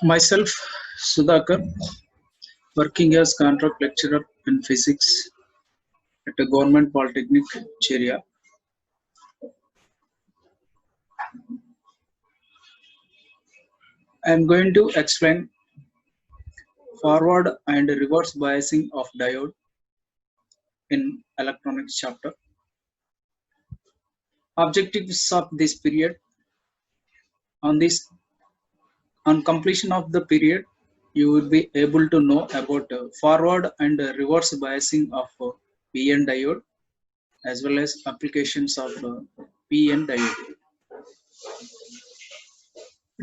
Myself, Sudhakar, working as contract lecturer in physics at a government polytechnic, Cheria. I am going to explain forward and reverse biasing of diode in electronics chapter. Objectives of this period: on completion of the period, you will be able to know about forward and reverse biasing of PN diode as well as applications of PN diode.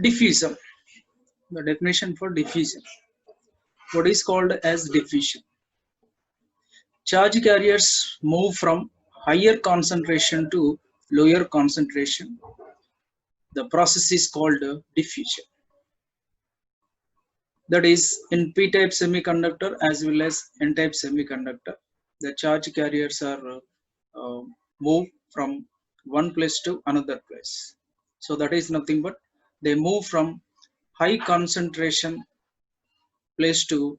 Diffusion. The definition for diffusion. What is called as diffusion? Charge carriers move from higher concentration to lower concentration. The process is called diffusion. That is, in p-type semiconductor as well as n-type semiconductor, the charge carriers are moved from one place to another place. So that is nothing but they move from high concentration place to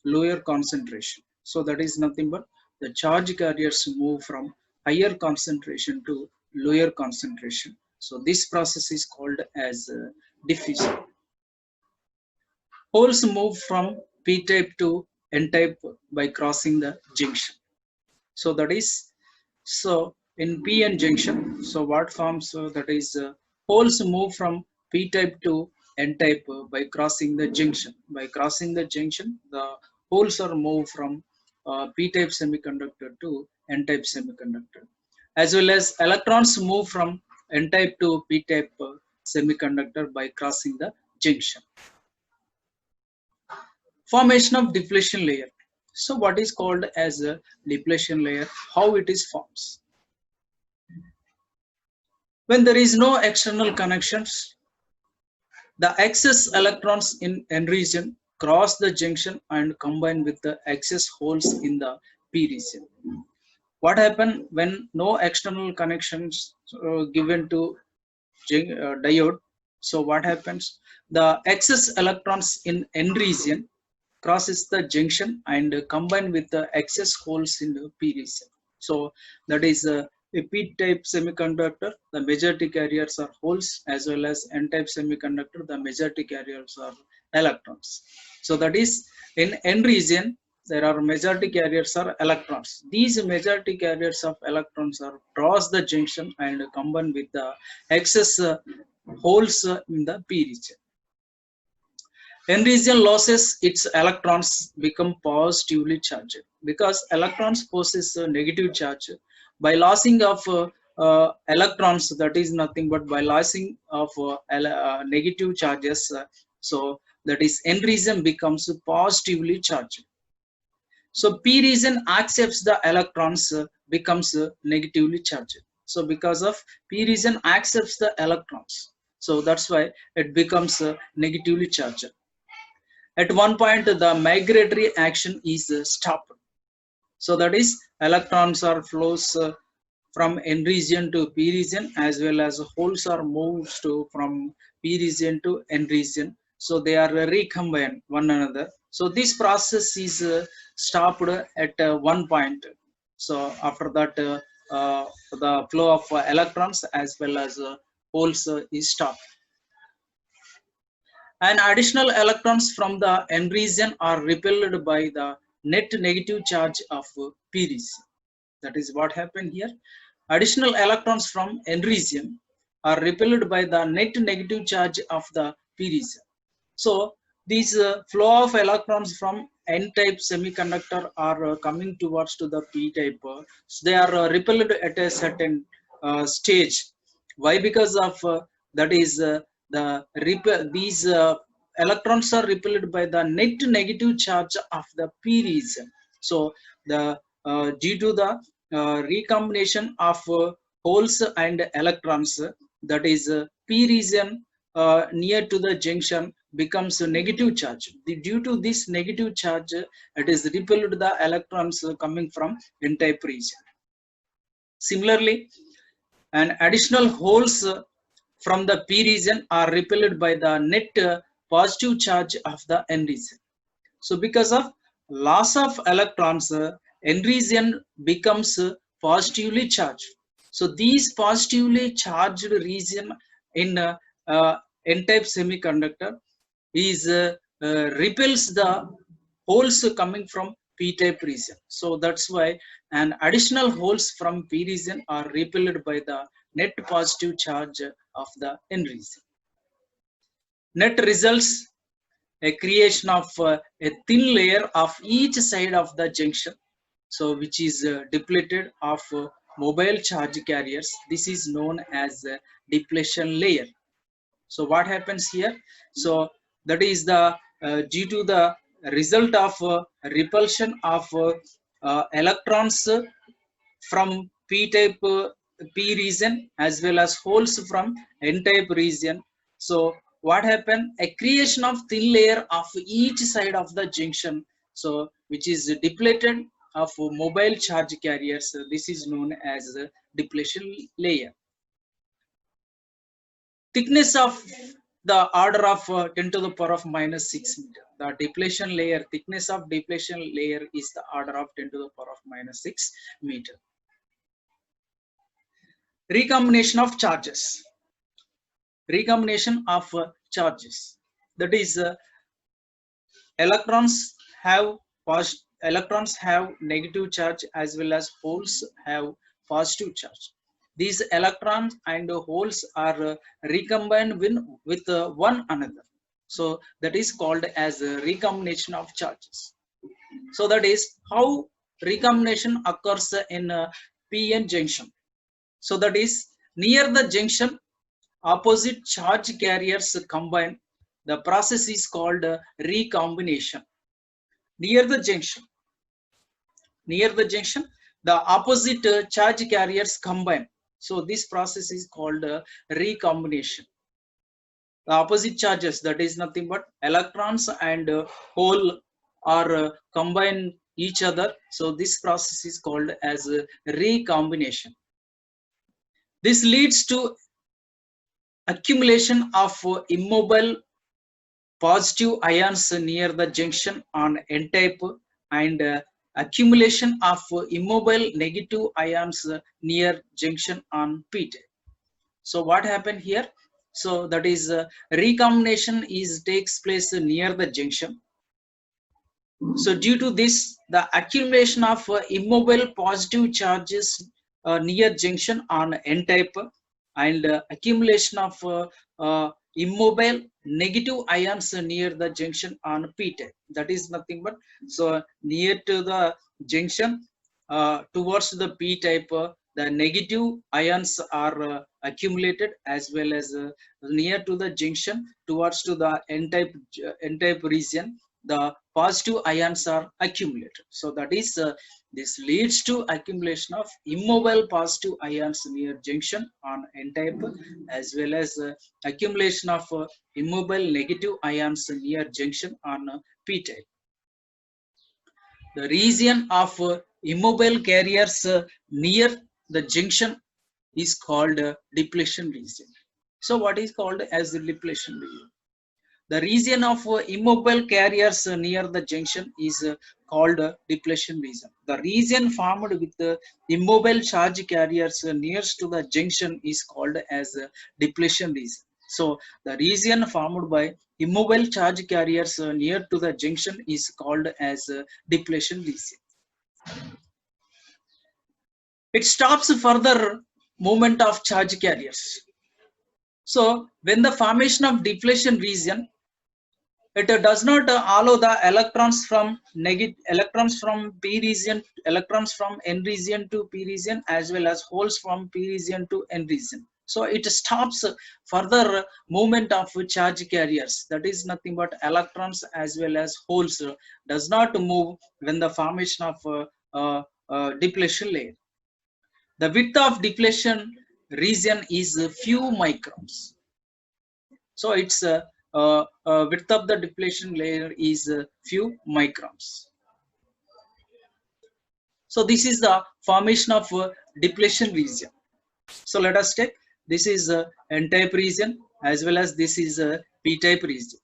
lower concentration. So that is nothing but the charge carriers move from higher concentration to lower concentration. So this process is called as diffusion. Holes move from p-type to n-type by crossing the junction. So that is, so in p-n junction, so what forms that is holes move from p-type to n-type by crossing the junction. By crossing the junction, the holes are moved from p-type semiconductor to n-type semiconductor, as well as electrons move from n-type to p-type semiconductor by crossing the junction. Formation of depletion layer. So what is called as a depletion layer? How it is forms? When there is no external connections, the excess electrons in n region cross the junction and combine with the excess holes in the p region. What happens when no external connections given to diode? So what happens? The excess electrons in n region crosses the junction and combine with the excess holes in the p region. So that is a p-type semiconductor, the majority carriers are holes, as well as n-type semiconductor, the majority carriers are electrons. So that is, in n region there are majority carriers are electrons. These majority carriers of electrons are cross the junction and combine with the excess holes in the p region. N region loses its electrons become positively charged because electrons possess a negative charge. By losing of electrons, that is nothing but by losing of negative charges, so that is N region becomes positively charged. So P region accepts the electrons, becomes negatively charged. So because of P region accepts the electrons, so that's why it becomes negatively charged. At one point, the migratory action is stopped. So that is, electrons are flows from N region to P region, as well as holes are moved from P region to N region. So they are recombined one another. So this process is stopped at one point. So after that, the flow of electrons as well as holes is stopped. And additional electrons from the N region are repelled by the net negative charge of P region. That is what happened here. Additional electrons from N region are repelled by the net negative charge of the P region. So these flow of electrons from N-type semiconductor are coming towards to the P-type. So they are repelled at a certain stage. Why? Because of that is these electrons are repelled by the net negative charge of the P region. So the due to the recombination of holes and electrons, that is P region near to the junction becomes a negative charge. Due to this negative charge, it is repelled the electrons coming from N-type region. Similarly, and additional holes from the P region are repelled by the net positive charge of the n region. So because of loss of electrons, n region becomes positively charged. So these positively charged region in n-type semiconductor is repels the holes coming from p-type region. So that's why an additional holes from p region are repelled by the net positive charge of the n region. Net results a creation of a thin layer of each side of the junction, so which is depleted of mobile charge carriers. This is known as depletion layer. So what happens here? So that is the due to the result of repulsion of electrons from p-type p region as well as holes from n-type region. So what happened? A creation of thin layer of each side of the junction, so which is depleted of mobile charge carriers. This is known as the depletion layer. Thickness of the order of 10 to the power of minus 6 meter. The depletion layer, thickness of depletion layer is the order of 10 to the power of minus 6 meter. Recombination of charges. Recombination of charges. That is, electrons have negative charge as well as holes have positive charge. These electrons and holes are recombined with one another. So that is called as recombination of charges. So that is how recombination occurs in p-n junction. So that is near the junction, opposite charge carriers combine. The process is called recombination. Near the junction, the opposite charge carriers combine. So this process is called recombination. The opposite charges, that is nothing but electrons and hole are combine each other. So this process is called as recombination. This leads to accumulation of immobile positive ions near the junction on n-type and accumulation of immobile negative ions near junction on p-type. So what happened here? So that is recombination takes place near the junction. So due to this, the accumulation of immobile positive charges near junction on n-type and accumulation of immobile negative ions near the junction on p-type. That is nothing but, so near to the junction towards the p-type, the negative ions are accumulated, as well as near to the junction towards to the n-type region, the positive ions are accumulated. So that is this leads to accumulation of immobile positive ions near junction on n-type, as well as accumulation of immobile negative ions near junction on p-type. The region of immobile carriers near the junction is called depletion region. So what is called as the depletion region? The region of immobile carriers near the junction is called depletion region. The region formed with the immobile charge carriers nearest to the junction is called as depletion region. So the region formed by immobile charge carriers near to the junction is called as depletion region. It stops further movement of charge carriers. So when the formation of depletion region, it does not allow the electrons from p region, electrons from n region to p region, as well as holes from p region to n region. So it stops further movement of charge carriers. That is nothing but electrons as well as holes does not move when the formation of depletion layer. The width of depletion region is few microns. So its width of the depletion layer is few microns. So this is the formation of depletion region. So let us take, this is n-type region as well as this is p-type region.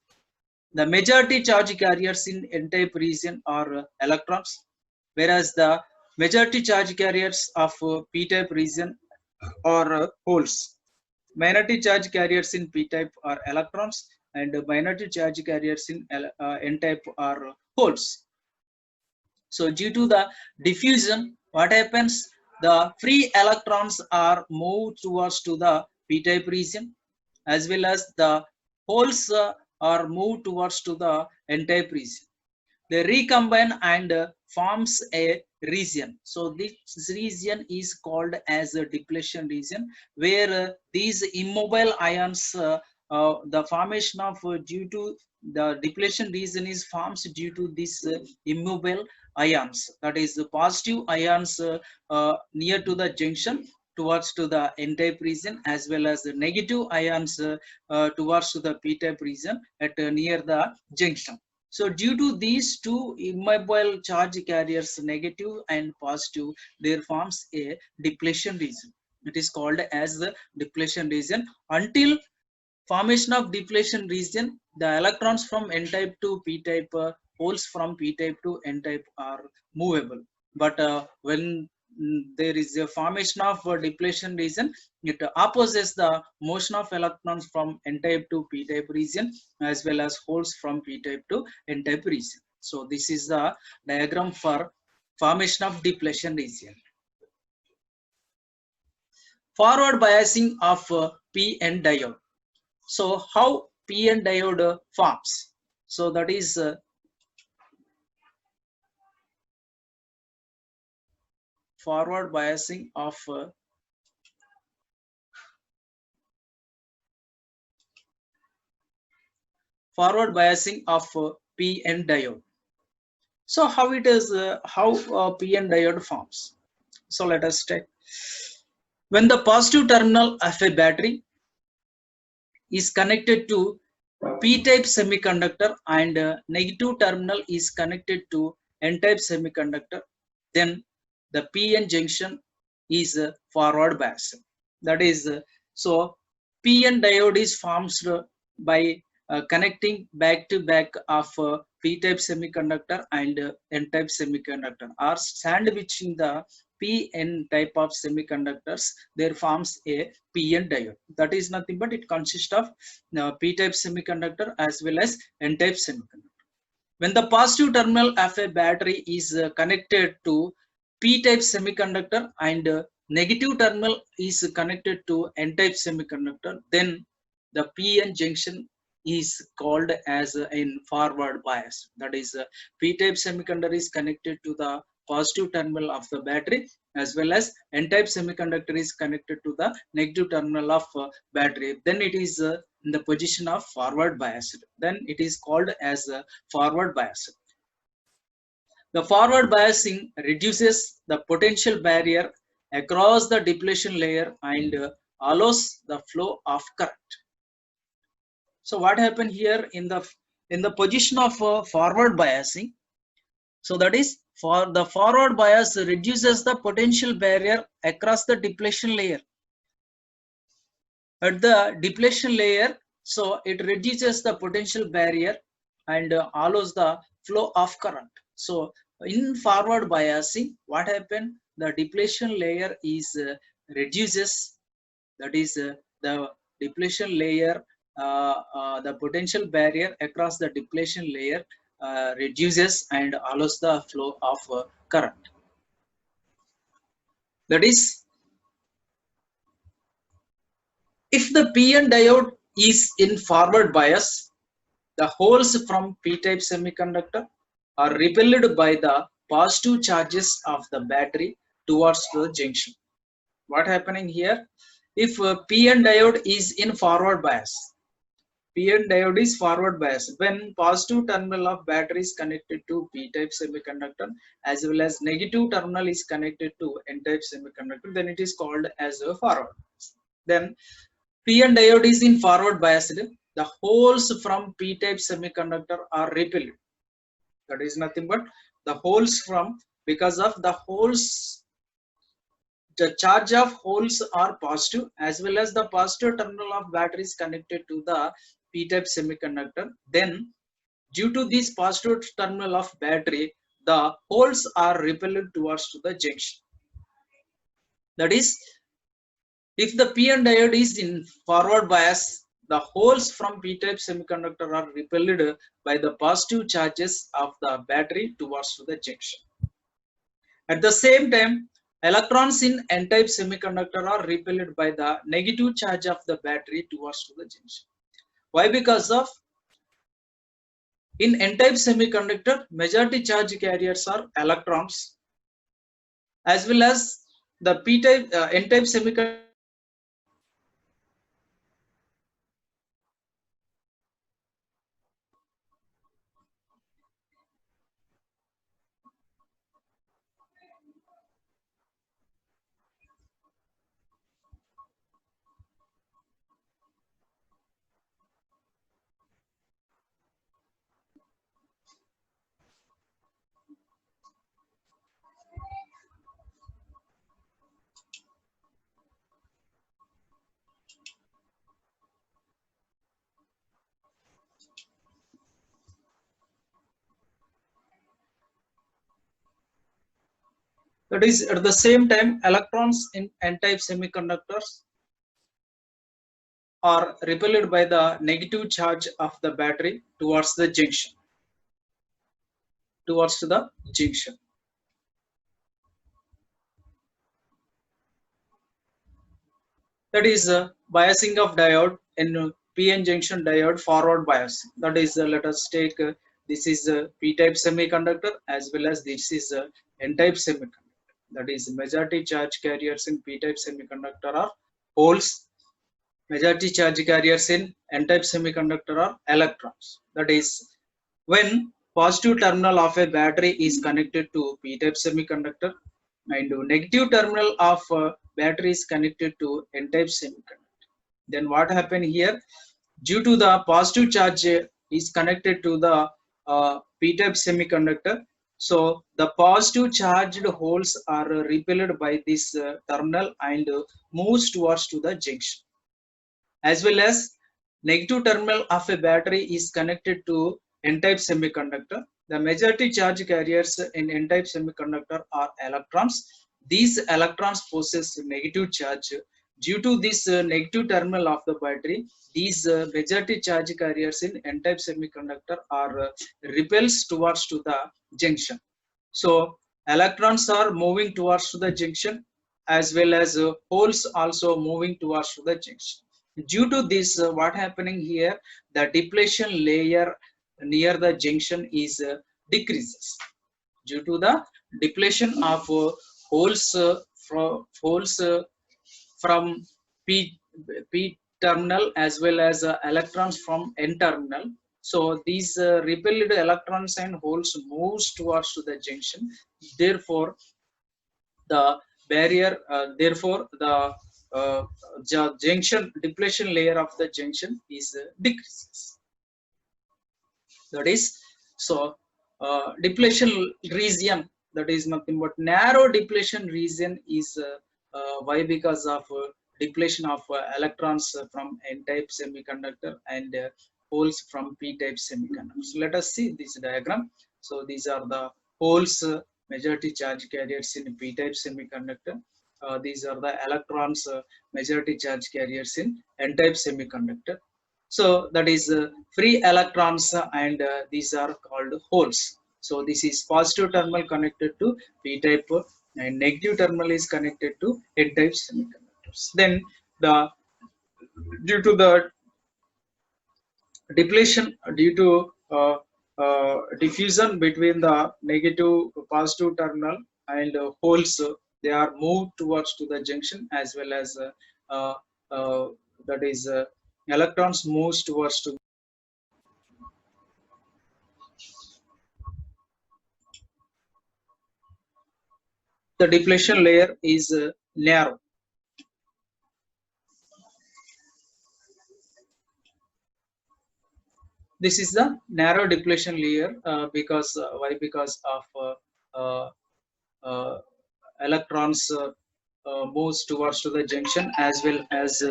The majority charge carriers in n-type region are electrons, whereas the majority charge carriers of p-type region are holes. Minority charge carriers in p-type are electrons, and minority charge carriers in n-type are holes. So due to the diffusion, what happens? The free electrons are moved towards to the p-type region, as well as the holes are moved towards to the n-type region. They recombine and forms a region. So this region is called as a depletion region, where these immobile ions, the formation of due to the depletion region is forms due to this immobile ions, that is the positive ions near to the junction towards to the n-type region, as well as the negative ions towards to the p-type region at near the junction. So due to these two immobile charge carriers, negative and positive, there forms a depletion region. It is called as the depletion region. Until formation of depletion region, the electrons from n-type to p-type, holes from p-type to n-type are movable. But when there is a formation of depletion region, it opposes the motion of electrons from n-type to p-type region, as well as holes from p-type to n-type region. So this is the diagram for formation of depletion region. Forward biasing of p-n diode. So how p-n diode forms? So that is forward biasing of p-n diode. So how it is p-n diode forms? So let us take, when the positive terminal of a battery is connected to p-type semiconductor and negative terminal is connected to n-type semiconductor, then the p-n junction is forward biased. That is, so p-n diode is formed by connecting back to back of p-type semiconductor and n-type semiconductor, or sandwiching the p-n type of semiconductors. There forms a p-n diode. That is nothing but it consists of p-type semiconductor as well as n-type semiconductor. When the positive terminal of a battery is connected to p-type semiconductor and negative terminal is connected to n-type semiconductor, then the p-n junction is called as in forward bias. That is, p-type semiconductor is connected to the positive terminal of the battery, as well as n-type semiconductor is connected to the negative terminal of battery. Then it is in the position of forward biased. Then it is called as forward biased. The forward biasing reduces the potential barrier across the depletion layer and allows the flow of current. So what happened here in the position of forward biasing? So that is, for the forward bias reduces the potential barrier across the depletion layer. At the depletion layer, so it reduces the potential barrier and allows the flow of current. So in forward biasing, what happened? The depletion layer is reduces. That is, the depletion layer, the potential barrier across the depletion layer reduces and allows the flow of current. That is, if the p-n diode is in forward bias, the holes from p-type semiconductor are repelled by the positive charges of the battery towards the junction. What happening here? If p-n diode is in forward bias, p-n diode is forward bias. When positive terminal of battery is connected to p-type semiconductor, as well as negative terminal is connected to n-type semiconductor, then it is called as a forward. Then p-n diode is in forward biased. The holes from p-type semiconductor are repelled. That is nothing but the holes from, because of the holes, the charge of holes are positive, as well as the positive terminal of battery is connected to the p-type semiconductor. Then Due to this positive terminal of battery, the holes are repelled towards to the junction. That is, if the PN diode is in forward bias, the holes from p-type semiconductor are repelled by the positive charges of the battery towards to the junction. At the same time, electrons in n-type semiconductor are repelled by the negative charge of the battery towards to the junction. Why? Because of in n-type semiconductor, majority charge carriers are electrons, as well as the p-type n-type semiconductor. That is, at the same time, electrons in n-type semiconductors are repelled by the negative charge of the battery towards the junction. Towards the junction. That is biasing of diode in PN junction diode forward bias. That is, let us take this is a p-type semiconductor, as well as this is a n-type semiconductor. That is, majority charge carriers in p-type semiconductor are holes. Majority charge carriers in n-type semiconductor are electrons. That is, when positive terminal of a battery is connected to p-type semiconductor and negative terminal of battery is connected to n-type semiconductor, then what happened here? Due to the positive charge is connected to the p-type semiconductor, so the positive charged holes are repelled by this terminal and moves towards to the junction, as well as negative terminal of a battery is connected to n-type semiconductor. The majority charge carriers in n-type semiconductor are electrons. These electrons possess negative charge. Due to this negative terminal of the battery, these majority charge carriers in n-type semiconductor are repels towards to the junction. So electrons are moving towards to the junction, as well as holes also moving towards to the junction. Due to this, what happening here, the depletion layer near the junction is decreases due to the depletion of holes from p terminal, as well as electrons from n terminal. So these repelled electrons and holes moves towards to the junction. Therefore, the barrier, therefore the junction depletion layer of the junction is decreases. That is, so depletion region, that is nothing but narrow depletion region is why? Because of depletion of electrons from n-type semiconductor and holes from p-type semiconductor. So let us see this diagram. So these are the holes, majority charge carriers in p-type semiconductor. These are the electrons, majority charge carriers in n-type semiconductor. So that is free electrons, and these are called holes. So this is positive terminal connected to p-type and negative terminal is connected to n-type semiconductors. Then the due to the depletion, due to diffusion between the negative positive terminal and holes, they are moved towards to the junction, as well as uh, uh, that is electrons moves towards to the depletion layer is narrow. This is the narrow depletion layer because why? Because of uh, uh, electrons moves towards to the junction, as well as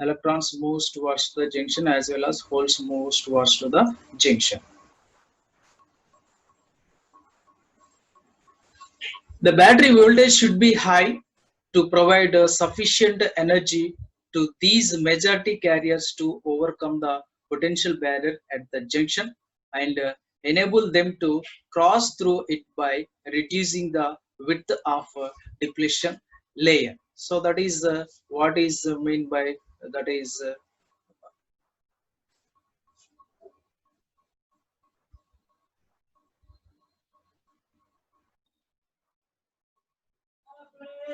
electrons moves towards the junction as well as holes moves towards to the junction. The battery voltage should be high to provide sufficient energy to these majority carriers to overcome the potential barrier at the junction and enable them to cross through it by reducing the width of depletion layer. So that is what is mean by that is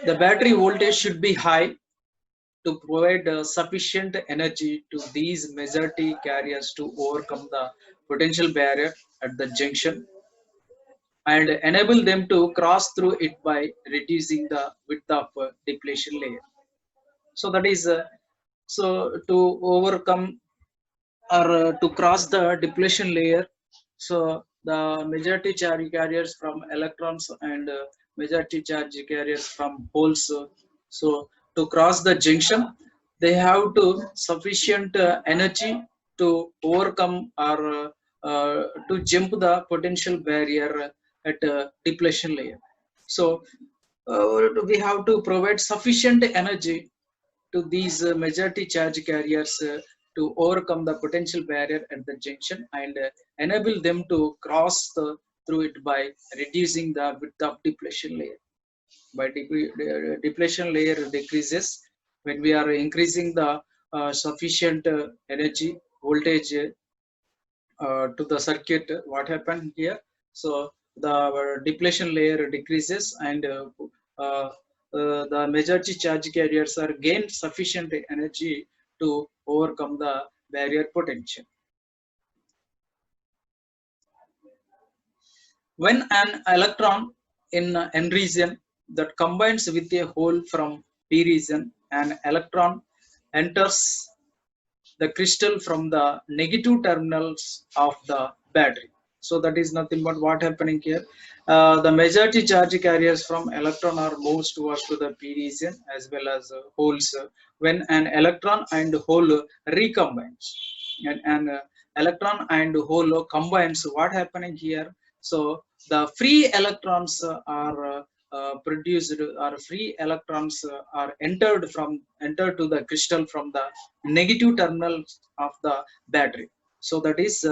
the battery voltage should be high to provide sufficient energy to these majority carriers to overcome the potential barrier at the junction and enable them to cross through it by reducing the width of depletion layer. So that is so to overcome or to cross the depletion layer. So the majority charge carriers from electrons and majority charge carriers from holes. So to cross the junction, they have to sufficient energy to overcome or to jump the potential barrier at depletion layer. So we have to provide sufficient energy to these majority charge carriers to overcome the potential barrier at the junction and enable them to cross through it by reducing the width of depletion layer. By depletion layer decreases when we are increasing the sufficient energy voltage to the circuit. What happened here? So the depletion layer decreases and the majority charge carriers are gained sufficient energy to overcome the barrier potential. When an electron in n region that combines with a hole from p region, an electron enters the crystal from the negative terminals of the battery. So that is nothing but what happening here. The majority charge carriers from electron are moves towards to the p region as well as holes. When an electron and hole recombines, and an electron and hole combines, what happening here? So the free electrons are produced, or free electrons are entered to the crystal from the negative terminal of the battery. So that is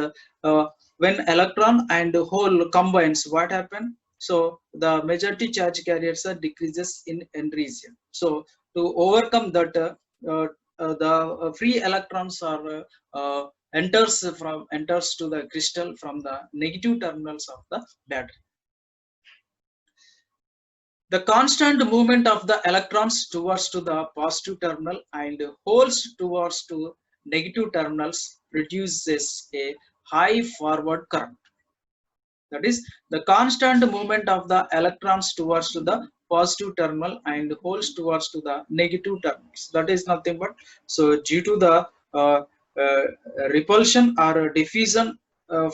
when electron and hole combines, what happen? So the majority charge carriers are decreases in n region. So to overcome that, the free electrons are enters to the crystal from the negative terminals of the battery. The constant movement of the electrons towards to the positive terminal and holes towards to negative terminals produces a high forward current. That is the constant movement of the electrons towards to the positive terminal and holes towards to the negative terminals. That is nothing but, so due to the uh, repulsion or diffusion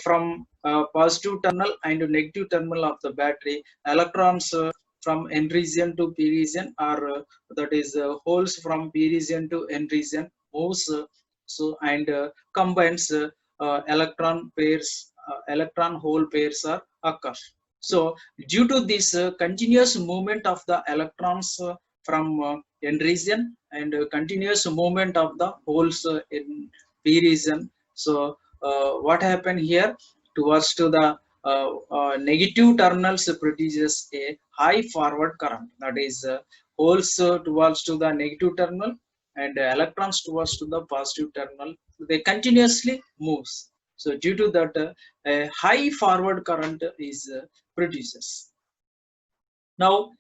from positive terminal and negative terminal of the battery, electrons from n region to p region, or that is holes from p region to n region moves so and combines electron pairs, electron hole pairs are occur. So due to this continuous movement of the electrons from n region and continuous movement of the holes in p region, so what happened here? Towards to the negative terminals produces a high forward current. That is holes towards to the negative terminal and electrons towards to the positive terminal. They continuously moves. So due to that, a high forward current is produces. Now,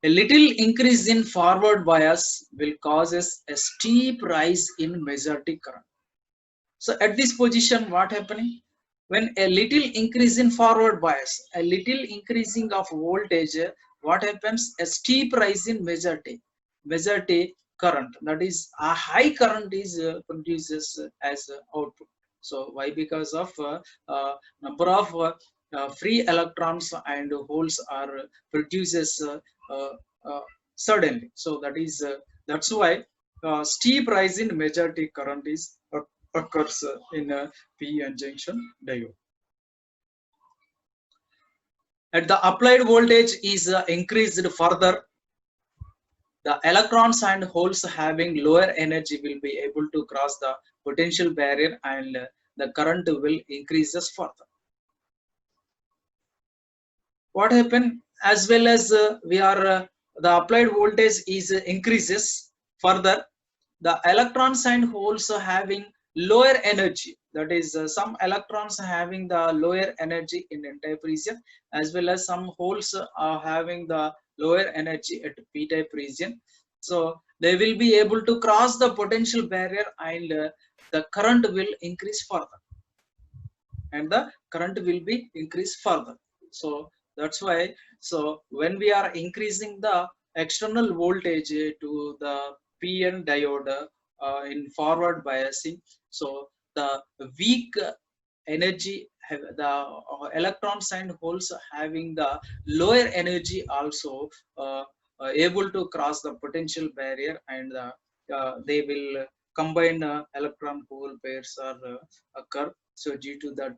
a little increase in forward bias will causes a steep rise in majority current. So at this position, what happening? When a little increase in forward bias, a little increasing of voltage, what happens? A steep rise in majority current. That is a high current is produces as output. So why? Because of number of free electrons and holes are produces uh, suddenly. So that is that's why steep rise in majority current is occurs in a PN junction diode. At the applied voltage is increased further, the electrons and holes having lower energy will be able to cross the potential barrier and the current will increases further. What happen as well as we are the applied voltage is increases further, the electrons and holes are having lower energy, that is some electrons having the lower energy in n-type region as well as some holes are having the lower energy at p-type region, so they will be able to cross the potential barrier and the current will increase further, and the current will be increased further. So that's why, so when we are increasing the external voltage to the PN diode in forward biasing, so the weak energy have the electrons and holes having the lower energy also able to cross the potential barrier and they will combine electron hole pairs are occur, so due to that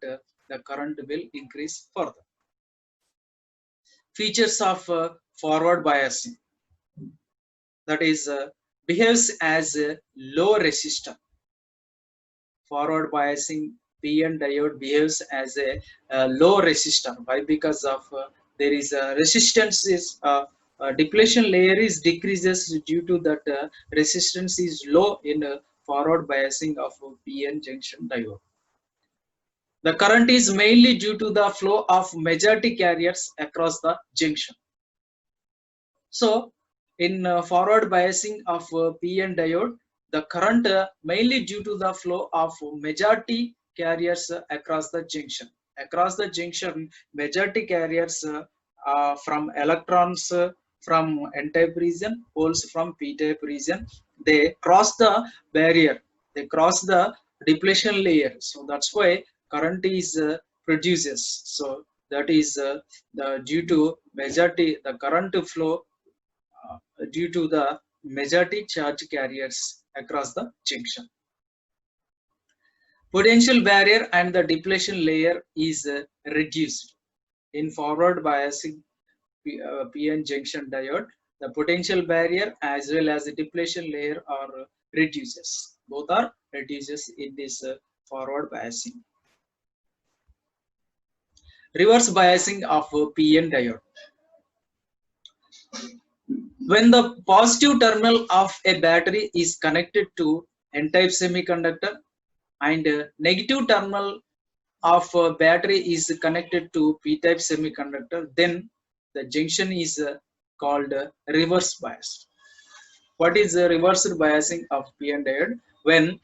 the current will increase further. Features of forward biasing, that is behaves as a low resistor. Forward biasing PN diode behaves as a low resistor. Why? Because of there is a resistance is depletion layer is decreases due to that resistance is low in forward biasing of PN junction diode. The current is mainly due to the flow of majority carriers across the junction. So in forward biasing of PN diode, the current mainly due to the flow of majority carriers across the junction. Across the junction, majority carriers from electrons from n-type region, holes from p-type region, they cross the barrier, they cross the depletion layer. So that's why current is produces. So that is the due to majority the current flow due to the majority charge carriers across the junction. Potential barrier and the depletion layer is reduced. In forward biasing PN junction diode, the potential barrier as well as the depletion layer are reduces. Both are reduces in this forward biasing. Reverse biasing of PN diode. When the positive terminal of a battery is connected to n-type semiconductor and negative terminal of a battery is connected to p-type semiconductor, then the junction is called reverse bias. What is the reverse biasing of PN diode? When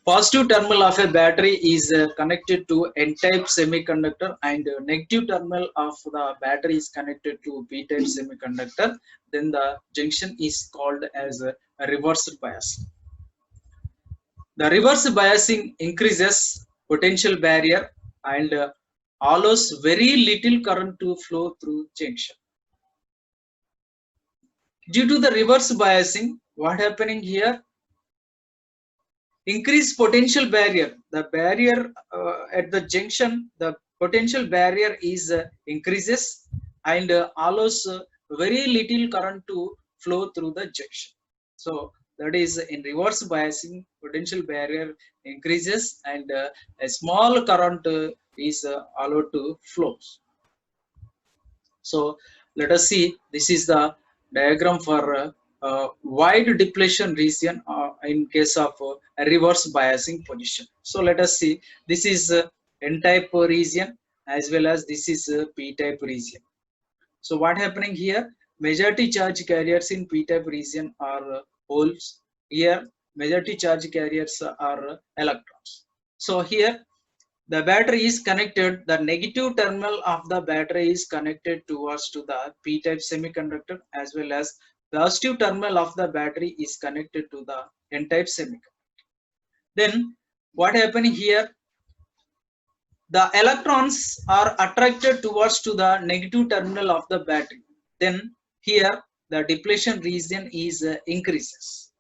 positive terminal of a battery is connected to n-type semiconductor and negative terminal of the battery is connected to p-type semiconductor, then the junction is called as a reverse bias. The reverse biasing increases potential barrier and allows very little current to flow through junction. Due to the reverse biasing, what happening here? Increase potential barrier. The barrier at the junction, the potential barrier is increases and allows very little current to flow through the junction. So that is in reverse biasing, potential barrier increases and a small current is allowed to flow. So let us see, this is the diagram for wide depletion region in case of a reverse biasing position. So let us see, this is n-type region as well as this is p-type region. So what happening here? Majority charge carriers in p-type region are holes. Here majority charge carriers are electrons. So here the battery is connected, the negative terminal of the battery is connected towards to the p-type semiconductor as well as the positive terminal of the battery is connected to the n-type semiconductor. Then what happening here? The electrons are attracted towards to the negative terminal of the battery. Then here the depletion region is increases.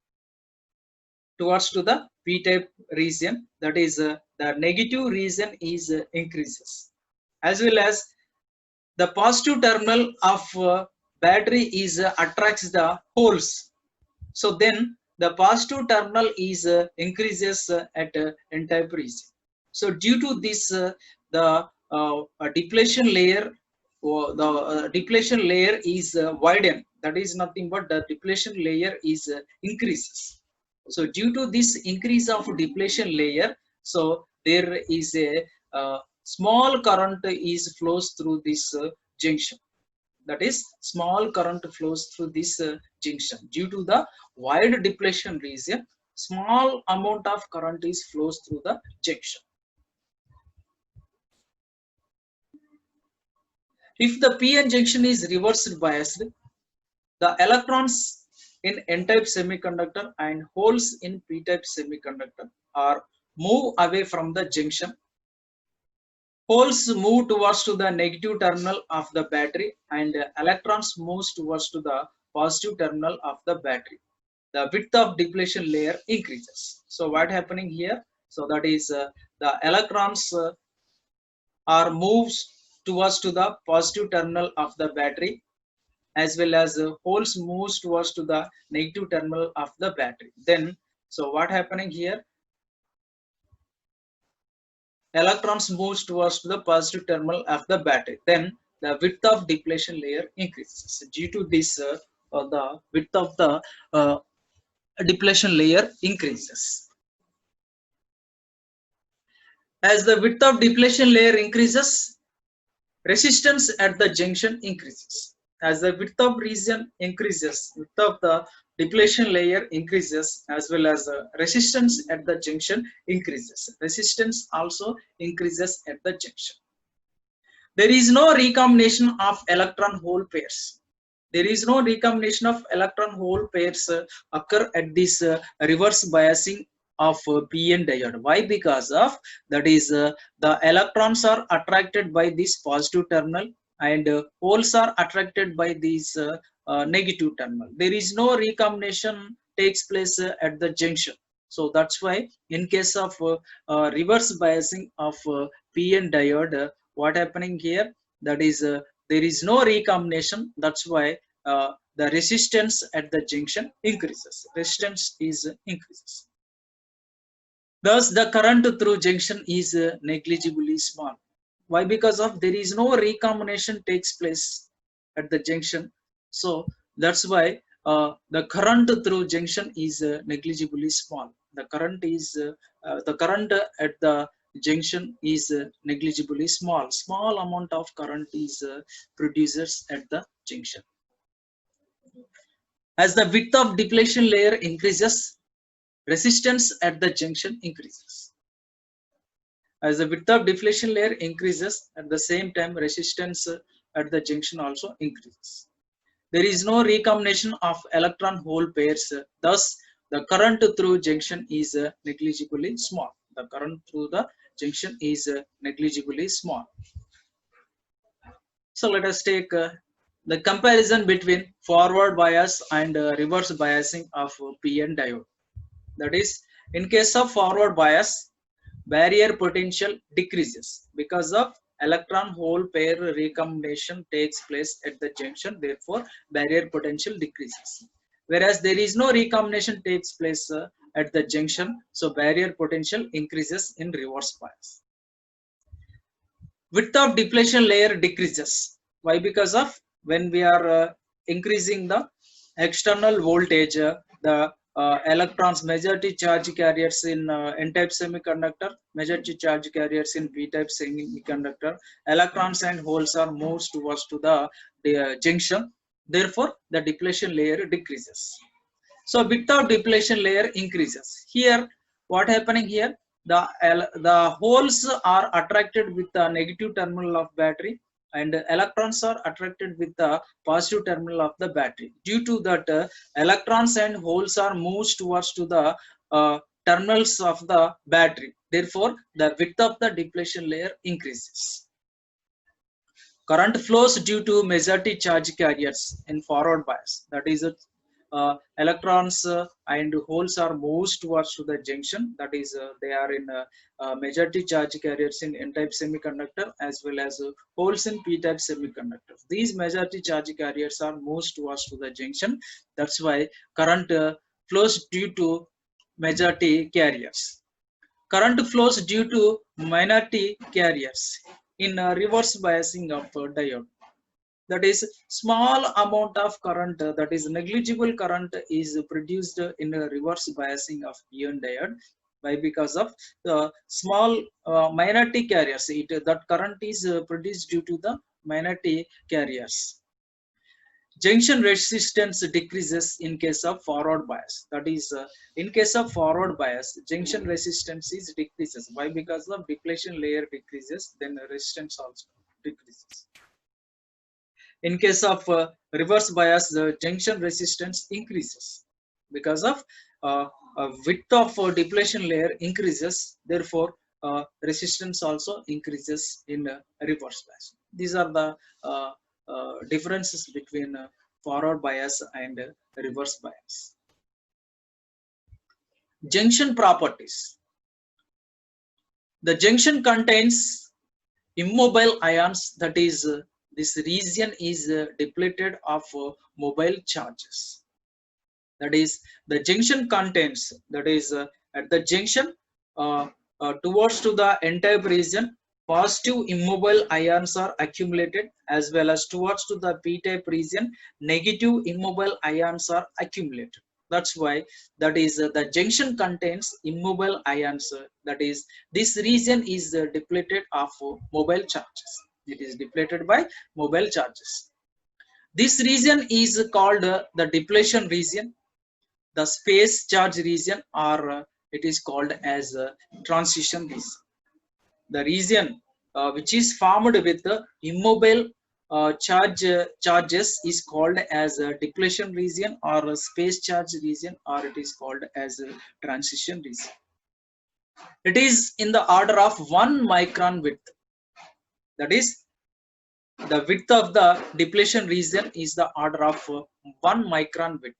towards to the p-type region, that is the negative region is increases, as well as the positive terminal of battery is attracts the holes. So then the positive terminal is increases at n-type region. So due to this, the depletion layer, or the depletion layer is widened. That is nothing but the depletion layer is increases. So due to this increase of depletion layer, so there is a small current is flows through this junction. That is, small current flows through this junction. Due to the wide depletion region, small amount of current is flows through the junction. If the p-n junction is reversed biased, the electrons in n-type semiconductor and holes in p-type semiconductor are move away from the junction. Holes move towards to the negative terminal of the battery, and electrons moves towards to the positive terminal of the battery. The width of depletion layer increases. So what happening here? So that is the electrons are moves towards to the positive terminal of the battery, as well as holes moves towards to the negative terminal of the battery. Then, so what happening here? Electrons moves towards the positive terminal of the battery. Then the width of depletion layer increases. Due to this, the width of the depletion layer increases. As the width of depletion layer increases, resistance at the junction increases. As the width of region increases, width of the depletion layer increases, as well as resistance at the junction increases. Resistance also increases at the junction. There is no recombination of electron hole pairs. There is no recombination of electron hole pairs occur at this reverse biasing of p-n diode. Why? Because of that is the electrons are attracted by this positive terminal, and holes are attracted by this negative terminal. There is no recombination takes place at the junction. So that's why in case of reverse biasing of p-n diode, what happening here? That is there is no recombination. That's why the resistance at the junction increases. Resistance is increases. Thus, the current through junction is negligibly small. Why? Because of there is no recombination takes place at the junction. So that's why the current through junction is negligibly small. The current is the current at the junction is negligibly small. Small amount of current is produces at the junction. As the width of depletion layer increases, resistance at the junction increases. As the width of depletion layer increases, at the same time resistance at the junction also increases. There is no recombination of electron hole pairs. Thus, the current through junction is negligibly small. The current through the junction is negligibly small. So let us take the comparison between forward bias and reverse biasing of p-n diode. That is, in case of forward bias, barrier potential decreases because of electron hole pair recombination takes place at the junction. Therefore, barrier potential decreases. Whereas there is no recombination takes place at the junction, so barrier potential increases in reverse bias. Width of depletion layer decreases. Why? Because of when we are increasing the external voltage, the electrons, majority charge carriers in n-type semiconductor, majority charge carriers in p-type semiconductor, electrons and holes are moved towards to the junction. Therefore, the depletion layer decreases. So width of depletion layer increases. Here, what happening here? The holes are attracted with the negative terminal of battery, and electrons are attracted with the positive terminal of the battery. Due to that, electrons and holes are moved towards to the terminals of the battery. Therefore, the width of the depletion layer increases. Current flows due to majority charge carriers in forward bias. That is electrons and holes are moves towards to the junction. That is, they are in majority charge carriers in N-type semiconductor as well as holes in P-type semiconductor. These majority charge carriers are moves towards to the junction. That's why current flows due to majority carriers. Current flows due to minority carriers in reverse biasing of diode. That is, small amount of current, that is negligible current, is produced in a reverse biasing of PN diode by because of the small minority carriers. That current is produced due to the minority carriers. Junction resistance decreases in case of forward bias. That is, in case of forward bias, junction resistance is decreases. Why? Because the depletion layer decreases, then resistance also decreases. In case of reverse bias, the junction resistance increases because of width of depletion layer increases. Therefore, resistance also increases in reverse bias. These are the differences between forward bias and reverse bias. Junction properties. The junction contains immobile ions, that is, this region is depleted of mobile charges. That is, the junction contains, that is, at the junction towards to the N-type region, positive immobile ions are accumulated, as well as towards to the P-type region, negative immobile ions are accumulated. That's why, that is, the junction contains immobile ions. That is, this region is depleted of mobile charges. It is depleted by mobile charges. This region is called the depletion region, the space charge region, or it is called as transition region. The region which is formed with the immobile charges is called as a depletion region, or a space charge region, or it is called as a transition region. It is in the order of 1 micron width. That is, the width of the depletion region is the order of 1 micron width.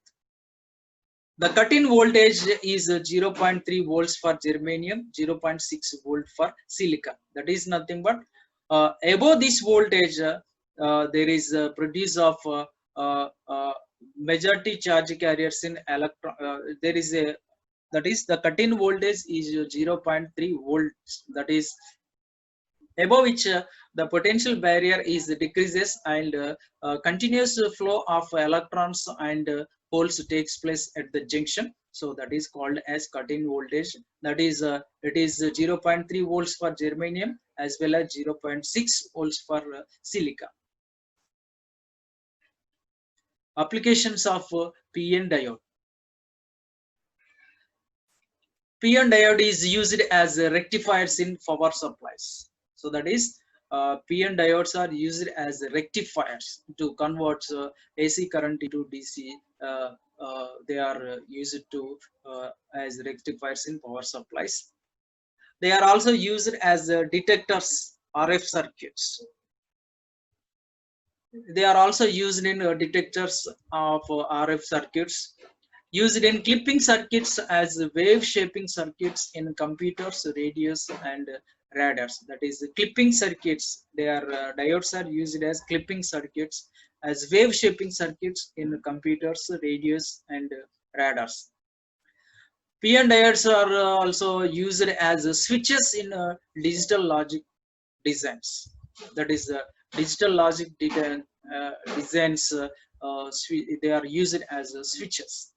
The cut-in voltage is 0.3 volts for germanium, 0.6 volt for silicon. That is nothing but above this voltage, there is a produce of majority charge carriers in electron. There is a, that is, the cut-in voltage is 0.3 volts. That is, above which the potential barrier is decreases, and continuous flow of electrons and holes takes place at the junction. So that is called as cut-in voltage. That is, it is 0.3 volts for germanium as well as 0.6 volts for silica. Applications of PN diode. PN diode is used as rectifiers in power supplies. So that is, PN diodes are used as rectifiers to convert AC current into DC. They are used to as rectifiers in power supplies. They are also used as detectors, RF circuits. They are also used in detectors of RF circuits, used in clipping circuits as wave shaping circuits in computers, radios, and radars. That is, clipping circuits. Their diodes are used as clipping circuits, as wave shaping circuits in computers, radios, and radars. PN diodes are also used as switches in digital logic designs. That is, digital logic designs. They are used as switches.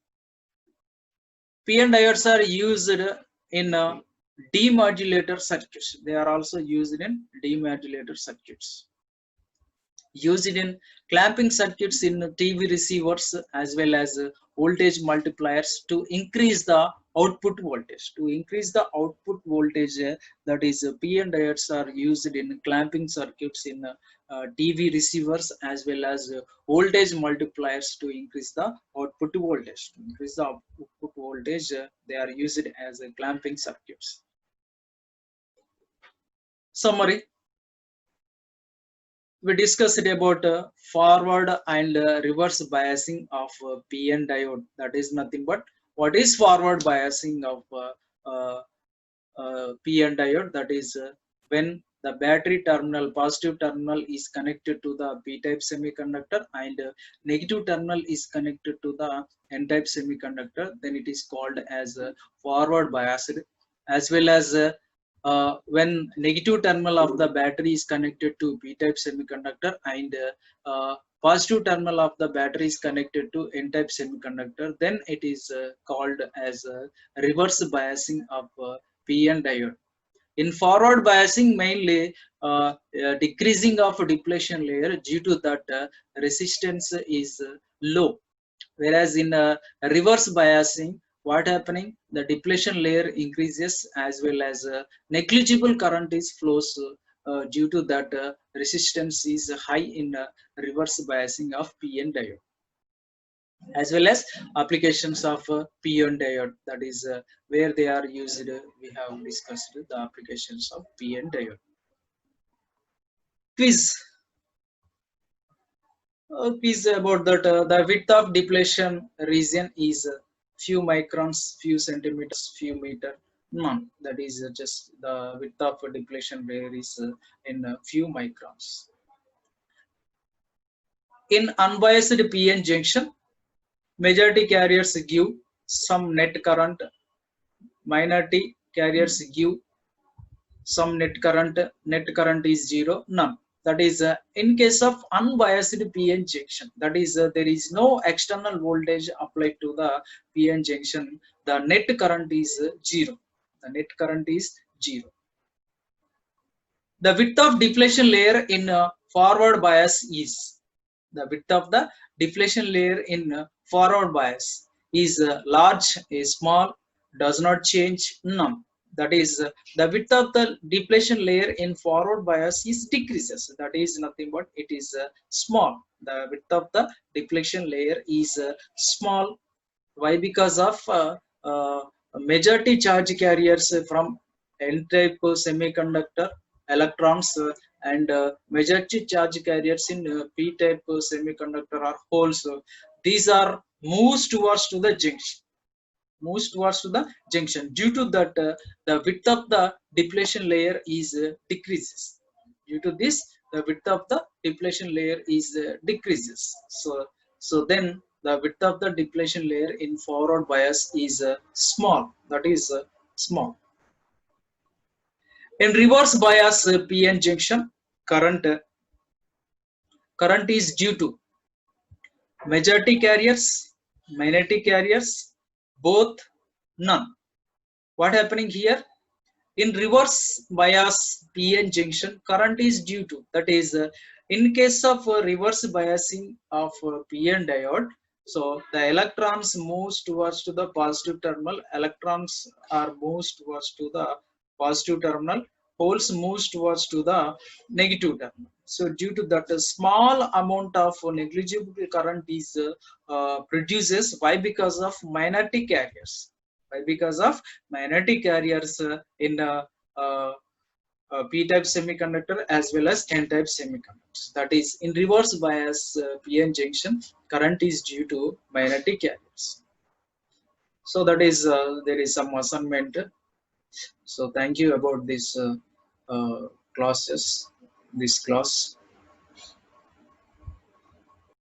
PN diodes are used in demodulator circuits. They are also used in demodulator circuits. Used in clamping circuits in TV receivers, as well as voltage multipliers to increase the output voltage. To increase the output voltage, that is, PN diodes are used in clamping circuits in TV receivers, as well as voltage multipliers to increase the output voltage. To increase the output voltage, they are used as clamping circuits. Summary. we discussed about forward and reverse biasing of PN diode. That is nothing but what is forward biasing of uh, PN diode. That is when the battery terminal, positive terminal is connected to the P-type semiconductor and negative terminal is connected to the N-type semiconductor, then it is called as forward biased. As well as when negative terminal of the battery is connected to P-type semiconductor and positive terminal of the battery is connected to N-type semiconductor, then it is called as reverse biasing of PN diode. In forward biasing, mainly decreasing of depletion layer due to that resistance is low. Whereas in reverse biasing, what happening? The depletion layer increases as well as negligible current is flows due to that resistance is high in reverse biasing of PN diode, as well as applications of PN diode. That is where they are used. We have discussed the applications of PN diode. Quiz. Quiz about that. The width of depletion region is few microns, few centimeters, few meter. None. That is just the width of depletion layer is in few microns. In unbiased PN junction, majority carriers give some net current, minority carriers give some net current is zero, none. That is in case of unbiased PN junction, that is there is no external voltage applied to the PN junction, the net current is zero. The net current is zero. The width of depletion layer in forward bias is, the width of the depletion layer in forward bias is large, is small, does not change, none. That is the width of the depletion layer in forward bias is decreases. That is nothing but it is small. The width of the depletion layer is small. Why? Because of majority charge carriers from N-type semiconductor electrons and majority charge carriers in P-type semiconductor are holes. These are moves towards to the junction. Moves towards to the junction. Due to that, the width of the depletion layer is decreases. Due to this, the width of the depletion layer is decreases. So then the width of the depletion layer in forward bias is small. That is small. In reverse bias PN junction, current is due to majority carriers, minority carriers, both, none. What happening here? In reverse bias PN junction, current is due to, that is in case of reverse biasing of PN diode, so the electrons moves towards to the positive terminal, electrons are moves towards to the positive terminal, holes moves towards to the negative terminal. So due to that, a small amount of negligible current is produces. Why? Because of minority carriers. Why? Because of minority carriers in P-type semiconductor as well as N-type semiconductors. That is in reverse bias PN junction, current is due to minority carriers. So that is there is some assignment. So thank you about this classes, this class.